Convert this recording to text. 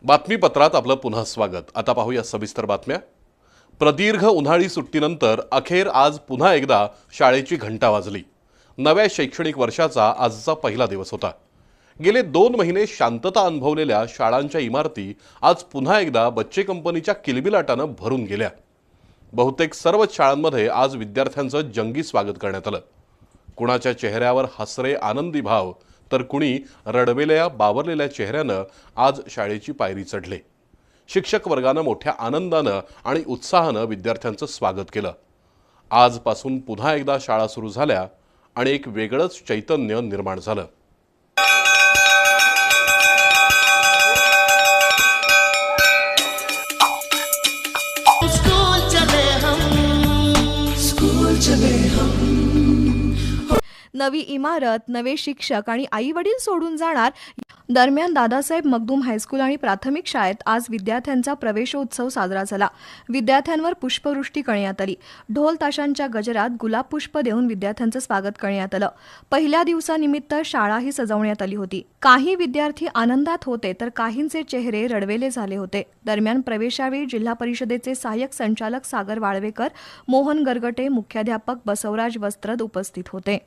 बातमीपत्रात आपलं पुन्हा स्वागत। आता पाहूया सविस्तर बातम्या। प्रदीर्घ उन्हाळी सुट्टीनंतर अखेर आज पुन्हा एकदा शाळेची घंटा वाजली। नव्या शैक्षणिक वर्षाचा आजचा पहिला दिवस होता। गेले 2 महिने शांतता अनुभवलेल्या शाळांच्या इमारती आज पुन्हा एकदा बच्चे कंपनीच्या किलबिलाटानं भरून गेल्या। बहुतेक सर्वच शाळांमध्ये आज विद्यार्थ्यांचं जंगी स्वागत करण्यात आलं। कुणाच्या चेहऱ्यावर हसरे आनंदी भाव तर कुणी रडवेल्या बावरलेल्या चेहऱ्यानं आज शाळेची पायरी चढले। शिक्षक वर्गानं मोठ्या आनंदानं आणि उत्साहानं विद्यार्थ्यांचं स्वागत केलं। आजपासून पुन्हा एकदा शाळा सुरू झाल्या आणि एक वेगळंच चैतन्य निर्माण झालं। नवी इमारत, नवे शिक्षक आणि आई वडील सोडून जाणार। दरम्यान दादासाहेब मगदूम हायस्कूल आणि प्राथमिक शाळेत आज विद्यार्थ्यांचा प्रवेशोत्सव साजरा झाला। विद्यार्थ्यांवर पुष्पवृष्टी करण्यात आली। ढोल ताशांच्या गजरात गुलाब पुष्प देऊन विद्यार्थ्यांचं स्वागत करण्यात आलं। पहिल्या दिवसानिमित्त शाळाही सजवण्यात आली होती। काही विद्यार्थी आनंदात होते तर काहींचे चेहरे रडवेले झाले होते। दरम्यान प्रवेशावेळी जिल्हा परिषदेचे सहाय्यक संचालक सागर वाळवेकर, मोहन गरगटे, मुख्याध्यापक बसवराज वस्त्रद उपस्थित होते।